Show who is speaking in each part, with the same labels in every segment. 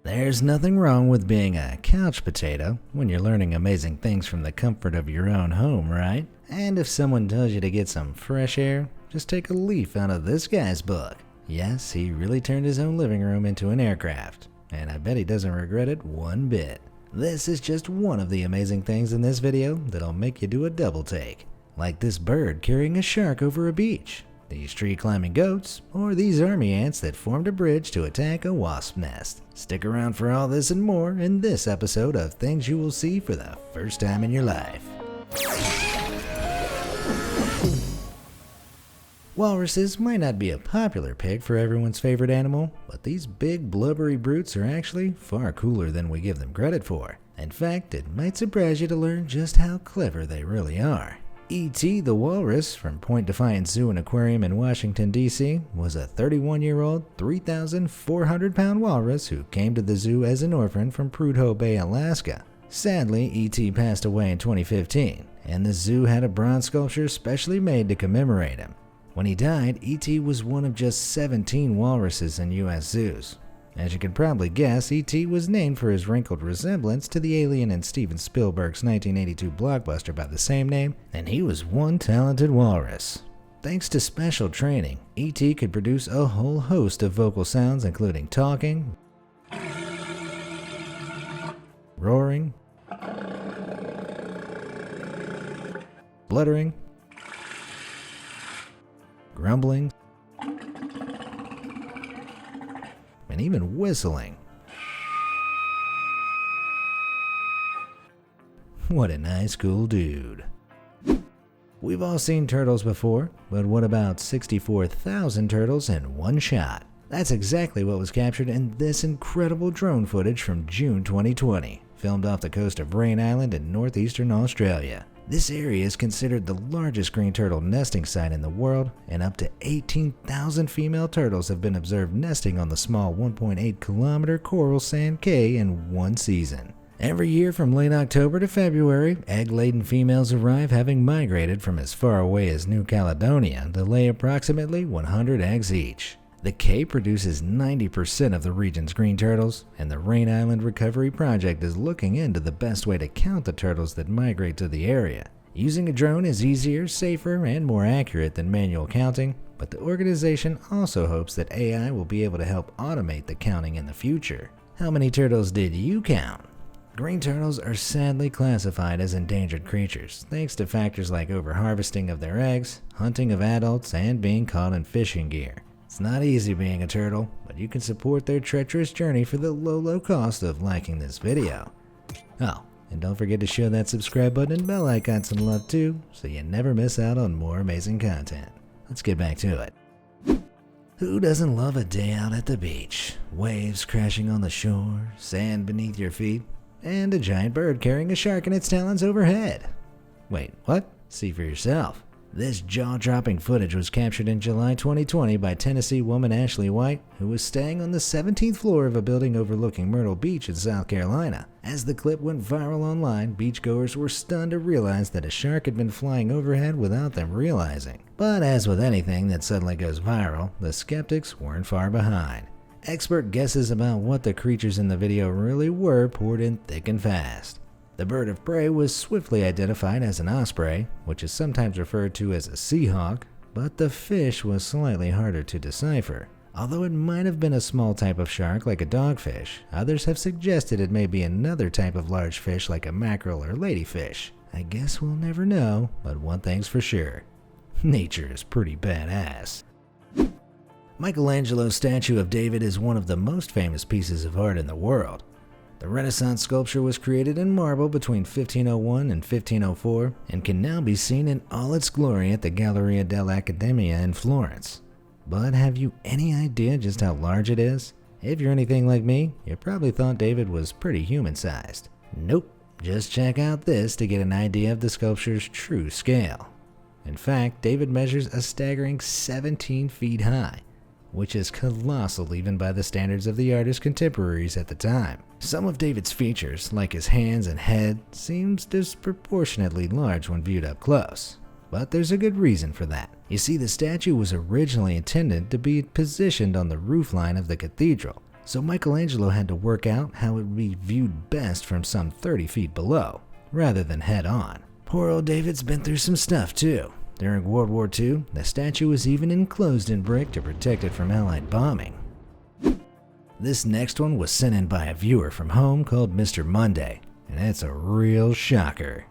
Speaker 1: There's nothing wrong with being a couch potato when you're learning amazing things from the comfort of your own home, right? And if someone tells you to get some fresh air, just take a leaf out of this guy's book. Yes, he really turned his own living room into an aircraft, and I bet he doesn't regret it one bit. This is just one of the amazing things in this video that'll make you do a double take, like this bird carrying a shark over a beach, these tree-climbing goats, or these army ants that formed a bridge to attack a wasp nest. Stick around for all this and more in this episode of Things You Will See for the First Time in Your Life. Walruses might not be a popular pick for everyone's favorite animal, but these big blubbery brutes are actually far cooler than we give them credit for. In fact, it might surprise you to learn just how clever they really are. E.T. the Walrus from Point Defiance Zoo and Aquarium in Washington, D.C. was a 31-year-old, 3,400-pound walrus who came to the zoo as an orphan from Prudhoe Bay, Alaska. Sadly, E.T. passed away in 2015, and the zoo had a bronze sculpture specially made to commemorate him. When he died, E.T. was one of just 17 walruses in U.S. zoos. As you can probably guess, E.T. was named for his wrinkled resemblance to the alien in Steven Spielberg's 1982 blockbuster by the same name, and he was one talented walrus. Thanks to special training, E.T. could produce a whole host of vocal sounds including talking, roaring, bluttering, grumbling, and even whistling. What a nice, cool dude. We've all seen turtles before, but what about 64,000 turtles in one shot? That's exactly what was captured in this incredible drone footage from June 2020, filmed off the coast of Rain Island in northeastern Australia. This area is considered the largest green turtle nesting site in the world, and up to 18,000 female turtles have been observed nesting on the small 1.8-kilometer coral sand cay in one season. Every year from late October to February, egg-laden females arrive, having migrated from as far away as New Caledonia to lay approximately 100 eggs each. The cay produces 90% of the region's green turtles, and the Rain Island Recovery Project is looking into the best way to count the turtles that migrate to the area. Using a drone is easier, safer, and more accurate than manual counting, but the organization also hopes that AI will be able to help automate the counting in the future. How many turtles did you count? Green turtles are sadly classified as endangered creatures, thanks to factors like overharvesting of their eggs, hunting of adults, and being caught in fishing gear. It's not easy being a turtle, but you can support their treacherous journey for the low cost of liking this video. Oh, and don't forget to show that subscribe button and bell icon some love too, so you never miss out on more amazing content. Let's get back to it. Who doesn't love a day out at the beach? Waves crashing on the shore, sand beneath your feet, and a giant bird carrying a shark in its talons overhead. Wait, what? See for yourself. This jaw-dropping footage was captured in July 2020 by Tennessee woman Ashley White, who was staying on the 17th floor of a building overlooking Myrtle Beach in South Carolina. As the clip went viral online, beachgoers were stunned to realize that a shark had been flying overhead without them realizing. But as with anything that suddenly goes viral, the skeptics weren't far behind. Expert guesses about what the creatures in the video really were poured in thick and fast. The bird of prey was swiftly identified as an osprey, which is sometimes referred to as a seahawk, but the fish was slightly harder to decipher. Although it might have been a small type of shark like a dogfish, others have suggested it may be another type of large fish like a mackerel or ladyfish. I guess we'll never know, but one thing's for sure. Nature is pretty badass. Michelangelo's statue of David is one of the most famous pieces of art in the world. The Renaissance sculpture was created in marble between 1501 and 1504 and can now be seen in all its glory at the Galleria dell'Accademia in Florence. But have you any idea just how large it is? If you're anything like me, you probably thought David was pretty human-sized. Nope, just check out this to get an idea of the sculpture's true scale. In fact, David measures a staggering 17 feet high, which is colossal even by the standards of the artist's contemporaries at the time. Some of David's features, like his hands and head, seems disproportionately large when viewed up close. But there's a good reason for that. You see, the statue was originally intended to be positioned on the roofline of the cathedral, so Michelangelo had to work out how it would be viewed best from some 30 feet below, rather than head on. Poor old David's been through some stuff too. During World War II, the statue was even enclosed in brick to protect it from Allied bombing. This next one was sent in by a viewer from home called Mr. Monday, and it's a real shocker.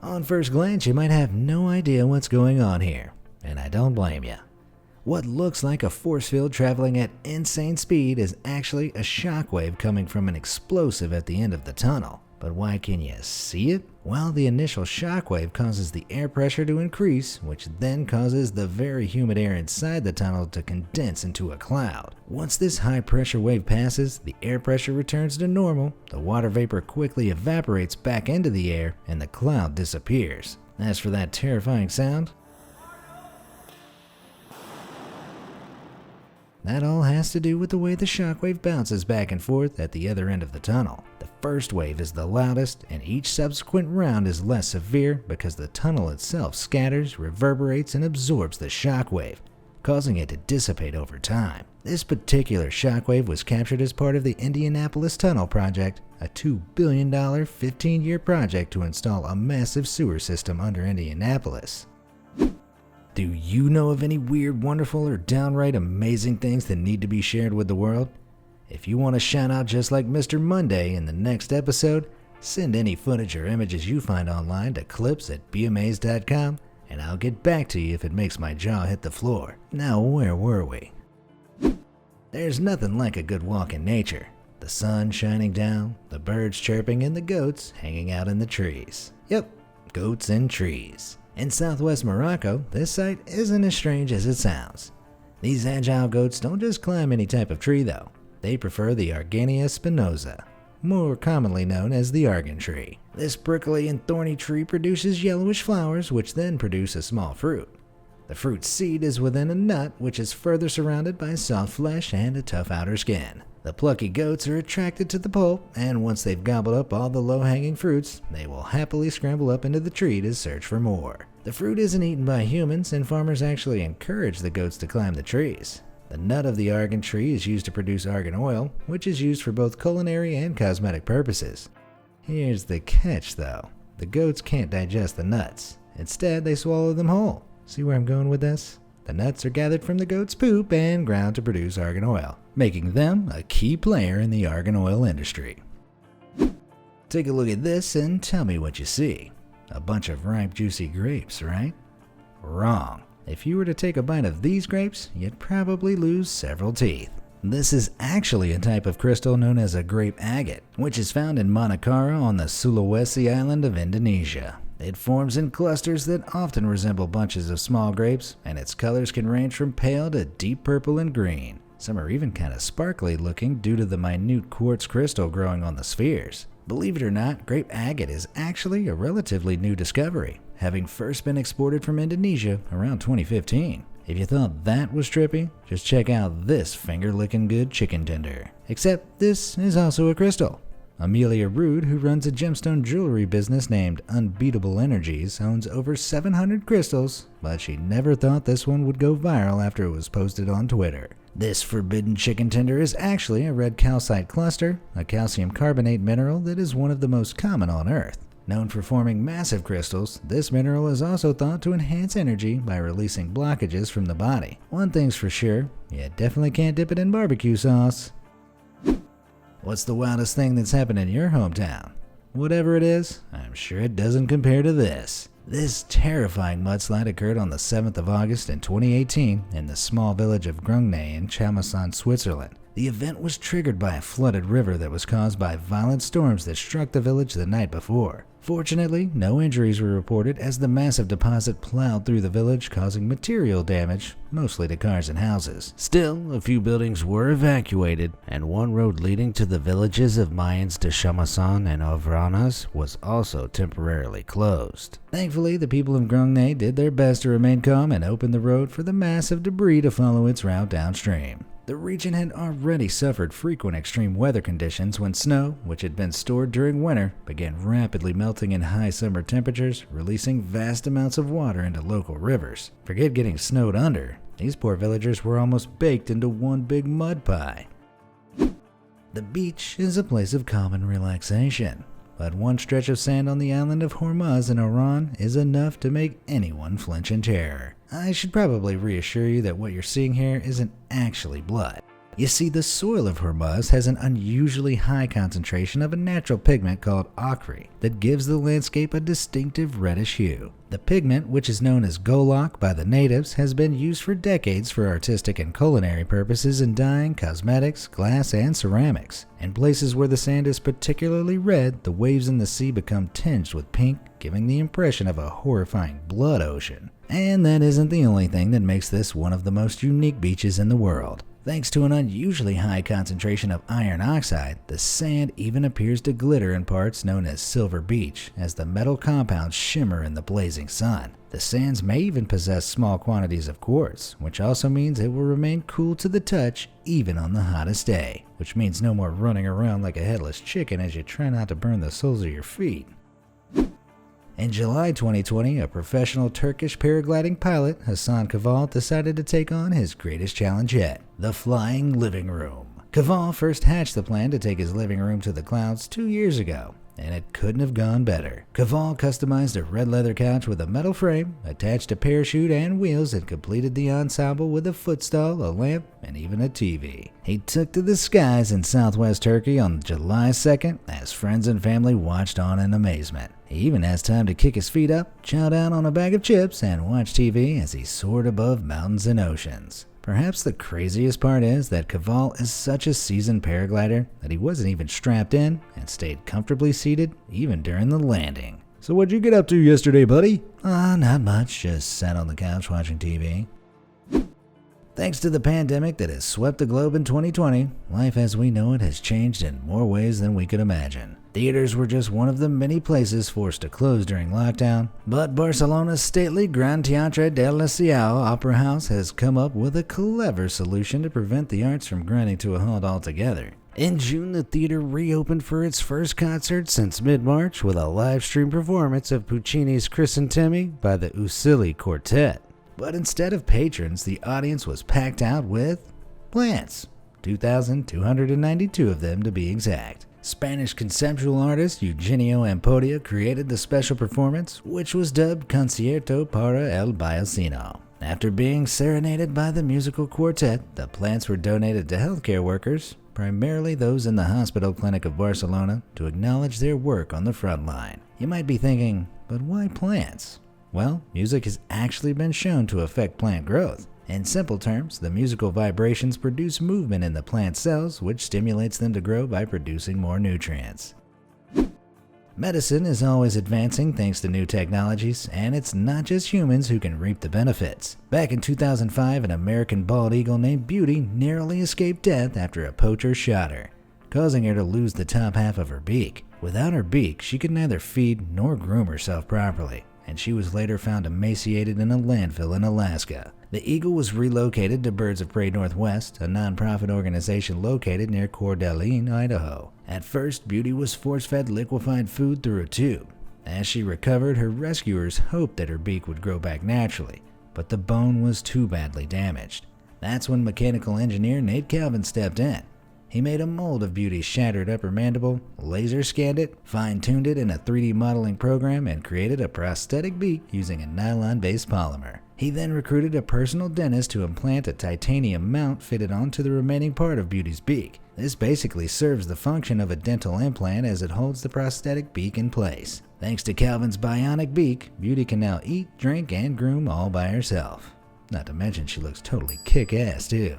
Speaker 1: On first glance, you might have no idea what's going on here, and I don't blame you. What looks like a force field traveling at insane speed is actually a shockwave coming from an explosive at the end of the tunnel. But why can you see it? Well, the initial shockwave causes the air pressure to increase, which then causes the very humid air inside the tunnel to condense into a cloud. Once this high pressure wave passes, the air pressure returns to normal, the water vapor quickly evaporates back into the air, and the cloud disappears. As for that terrifying sound, that all has to do with the way the shockwave bounces back and forth at the other end of the tunnel. The first wave is the loudest, and each subsequent round is less severe because the tunnel itself scatters, reverberates, and absorbs the shockwave, causing it to dissipate over time. This particular shockwave was captured as part of the Indianapolis Tunnel Project, a $2 billion 15-year project to install a massive sewer system under Indianapolis. Do you know of any weird, wonderful, or downright amazing things that need to be shared with the world? If you want to shout out just like Mr. Monday in the next episode, send any footage or images you find online to clips@beamazed.com, and I'll get back to you if it makes my jaw hit the floor. Now, where were we? There's nothing like a good walk in nature. The sun shining down, the birds chirping, and the goats hanging out in the trees. Yep, goats and trees. In southwest Morocco, this sight isn't as strange as it sounds. These agile goats don't just climb any type of tree though. They prefer the Argania spinosa, more commonly known as the argan tree. This prickly and thorny tree produces yellowish flowers which then produce a small fruit. The fruit's seed is within a nut which is further surrounded by soft flesh and a tough outer skin. The plucky goats are attracted to the pulp, and once they've gobbled up all the low-hanging fruits, they will happily scramble up into the tree to search for more. The fruit isn't eaten by humans, and farmers actually encourage the goats to climb the trees. The nut of the argan tree is used to produce argan oil, which is used for both culinary and cosmetic purposes. Here's the catch though. The goats can't digest the nuts. Instead, they swallow them whole. See where I'm going with this? The nuts are gathered from the goat's poop and ground to produce argan oil, making them a key player in the argan oil industry. Take a look at this and tell me what you see. A bunch of ripe, juicy grapes, right? Wrong. If you were to take a bite of these grapes, you'd probably lose several teeth. This is actually a type of crystal known as a grape agate, which is found in Manakara on the Sulawesi island of Indonesia. It forms in clusters that often resemble bunches of small grapes, and its colors can range from pale to deep purple and green. Some are even kind of sparkly looking due to the minute quartz crystal growing on the spheres. Believe it or not, grape agate is actually a relatively new discovery, having first been exported from Indonesia around 2015. If you thought that was trippy, just check out this finger-licking good chicken tender. Except this is also a crystal. Amelia Rude, who runs a gemstone jewelry business named Unbeatable Energies, owns over 700 crystals, but she never thought this one would go viral after it was posted on Twitter. This forbidden chicken tender is actually a red calcite cluster, a calcium carbonate mineral that is one of the most common on Earth. Known for forming massive crystals, this mineral is also thought to enhance energy by releasing blockages from the body. One thing's for sure, you definitely can't dip it in barbecue sauce. What's the wildest thing that's happened in your hometown? Whatever it is, I'm sure it doesn't compare to this. This terrifying mudslide occurred on the 7th of August in 2018 in the small village of Grungne in Chamoisson, Switzerland. The event was triggered by a flooded river that was caused by violent storms that struck the village the night before. Fortunately, no injuries were reported as the massive deposit plowed through the village, causing material damage, mostly to cars and houses. Still, a few buildings were evacuated, and one road leading to the villages of Mayens de Chamoisson and Ovranas was also temporarily closed. Thankfully, the people of Grungne did their best to remain calm and open the road for the massive debris to follow its route downstream. The region had already suffered frequent extreme weather conditions when snow, which had been stored during winter, began rapidly melting in high summer temperatures, releasing vast amounts of water into local rivers. Forget getting snowed under. These poor villagers were almost baked into one big mud pie. The beach is a place of calm and relaxation, but one stretch of sand on the island of Hormuz in Iran is enough to make anyone flinch in terror. I should probably reassure you that what you're seeing here isn't actually blood. You see, the soil of Hormuz has an unusually high concentration of a natural pigment called ochre that gives the landscape a distinctive reddish hue. The pigment, which is known as golok by the natives, has been used for decades for artistic and culinary purposes in dyeing, cosmetics, glass, and ceramics. In places where the sand is particularly red, the waves in the sea become tinged with pink, giving the impression of a horrifying blood ocean. And that isn't the only thing that makes this one of the most unique beaches in the world. Thanks to an unusually high concentration of iron oxide, the sand even appears to glitter in parts known as Silver Beach, as the metal compounds shimmer in the blazing sun. The sands may even possess small quantities of quartz, which also means it will remain cool to the touch even on the hottest day, which means no more running around like a headless chicken as you try not to burn the soles of your feet. In July 2020, a professional Turkish paragliding pilot, Hasan Kaval, decided to take on his greatest challenge yet, the flying living room. Kaval first hatched the plan to take his living room to the clouds 2 years ago, and it couldn't have gone better. Kaval customized a red leather couch with a metal frame, attached a parachute and wheels, and completed the ensemble with a footstool, a lamp, and even a TV. He took to the skies in southwest Turkey on July 2nd as friends and family watched on in amazement. He even has time to kick his feet up, chow down on a bag of chips, and watch TV as he soared above mountains and oceans. Perhaps the craziest part is that Kaval is such a seasoned paraglider that he wasn't even strapped in and stayed comfortably seated even during the landing. So what'd you get up to yesterday, buddy? Not much, just sat on the couch watching TV. Thanks to the pandemic that has swept the globe in 2020, life as we know it has changed in more ways than we could imagine. Theaters were just one of the many places forced to close during lockdown, but Barcelona's stately Gran Teatre del Liceu Opera House has come up with a clever solution to prevent the arts from grinding to a halt altogether. In June, the theater reopened for its first concert since mid-March with a live-stream performance of Puccini's Crisantemi by the Usili Quartet. But instead of patrons, the audience was packed out with plants. 2,292 of them to be exact. Spanish conceptual artist Eugenio Ampodia created the special performance, which was dubbed Concierto para el Vecino. After being serenaded by the musical quartet, the plants were donated to healthcare workers, primarily those in the hospital clinic of Barcelona, to acknowledge their work on the front line. You might be thinking, but why plants? Well, music has actually been shown to affect plant growth. In simple terms, the musical vibrations produce movement in the plant cells, which stimulates them to grow by producing more nutrients. Medicine is always advancing thanks to new technologies, and it's not just humans who can reap the benefits. Back in 2005, an American bald eagle named Beauty narrowly escaped death after a poacher shot her, causing her to lose the top half of her beak. Without her beak, she could neither feed nor groom herself properly, and she was later found emaciated in a landfill in Alaska. The eagle was relocated to Birds of Prey Northwest, a non-profit organization located near Coeur d'Alene, Idaho. At first, Beauty was force-fed liquefied food through a tube. As she recovered, her rescuers hoped that her beak would grow back naturally, but the bone was too badly damaged. That's when mechanical engineer Nate Calvin stepped in. He made a mold of Beauty's shattered upper mandible, laser scanned it, fine-tuned it in a 3D modeling program, and created a prosthetic beak using a nylon-based polymer. He then recruited a personal dentist to implant a titanium mount fitted onto the remaining part of Beauty's beak. This basically serves the function of a dental implant as it holds the prosthetic beak in place. Thanks to Calvin's bionic beak, Beauty can now eat, drink, and groom all by herself. Not to mention she looks totally kick-ass too.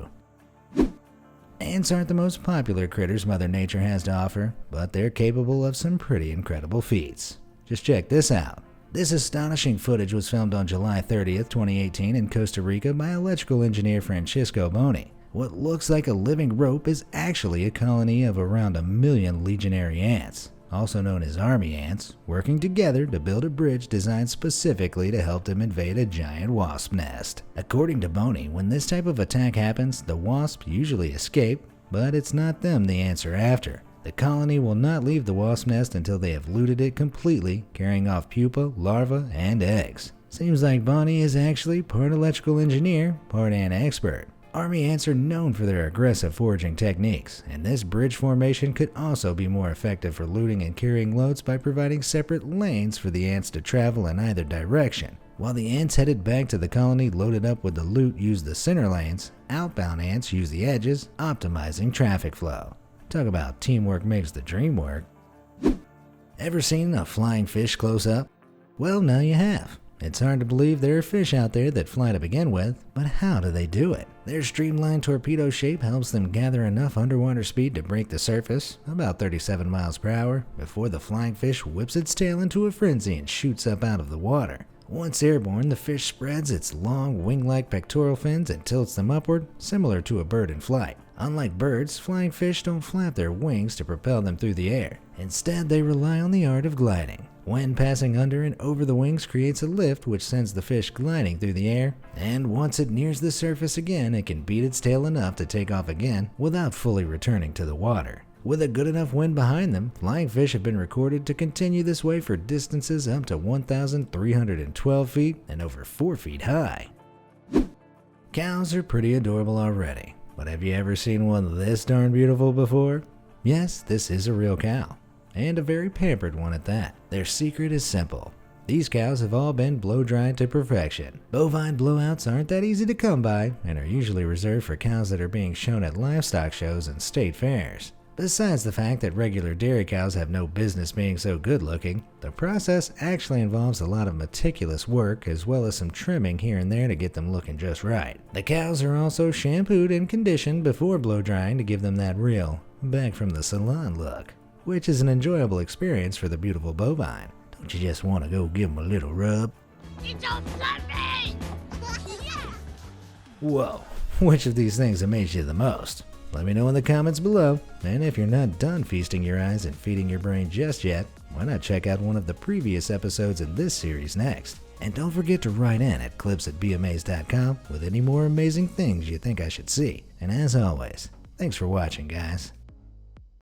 Speaker 1: Ants aren't the most popular critters Mother Nature has to offer, but they're capable of some pretty incredible feats. Just check this out. This astonishing footage was filmed on July 30th, 2018 in Costa Rica by electrical engineer Francisco Boni. What looks like a living rope is actually a colony of around 1 million legionary ants. also known as army ants, working together to build a bridge designed specifically to help them invade a giant wasp nest. According to Boney, when this type of attack happens, the wasps usually escape, but it's not them the ants are after. The colony will not leave the wasp nest until they have looted it completely, carrying off pupa, larvae, and eggs. Seems like Bonnie is actually part electrical engineer, part ant expert. Army ants are known for their aggressive foraging techniques, and this bridge formation could also be more effective for looting and carrying loads by providing separate lanes for the ants to travel in either direction. While the ants headed back to the colony loaded up with the loot use the center lanes, outbound ants use the edges, optimizing traffic flow. Talk about teamwork makes the dream work. Ever seen a flying fish close up? Well, now you have. It's hard to believe there are fish out there that fly to begin with, but how do they do it? Their streamlined torpedo shape helps them gather enough underwater speed to break the surface, about 37 miles per hour, before the flying fish whips its tail into a frenzy and shoots up out of the water. Once airborne, the fish spreads its long wing-like pectoral fins and tilts them upward, similar to a bird in flight. Unlike birds, flying fish don't flap their wings to propel them through the air. Instead, they rely on the art of gliding. Wind passing under and over the wings creates a lift which sends the fish gliding through the air, and once it nears the surface again, it can beat its tail enough to take off again without fully returning to the water. With a good enough wind behind them, flying fish have been recorded to continue this way for distances up to 1,312 feet and over 4 feet high. Cows are pretty adorable already. But have you ever seen one this darn beautiful before? Yes, this is a real cow, and a very pampered one at that. Their secret is simple. These cows have all been blow-dried to perfection. Bovine blowouts aren't that easy to come by, and are usually reserved for cows that are being shown at livestock shows and state fairs. Besides the fact that regular dairy cows have no business being so good looking, the process actually involves a lot of meticulous work as well as some trimming here and there to get them looking just right. The cows are also shampooed and conditioned before blow drying to give them that real back from the salon look, which is an enjoyable experience for the beautiful bovine. Don't you just want to go give them a little rub?
Speaker 2: You don't love me!
Speaker 1: Whoa, which of these things amazed you the most? Let me know in the comments below, and if you're not done feasting your eyes and feeding your brain just yet, why not check out one of the previous episodes in this series next? And don't forget to write in at clips@beamazed.com with any more amazing things you think I should see. And as always, thanks for watching, guys.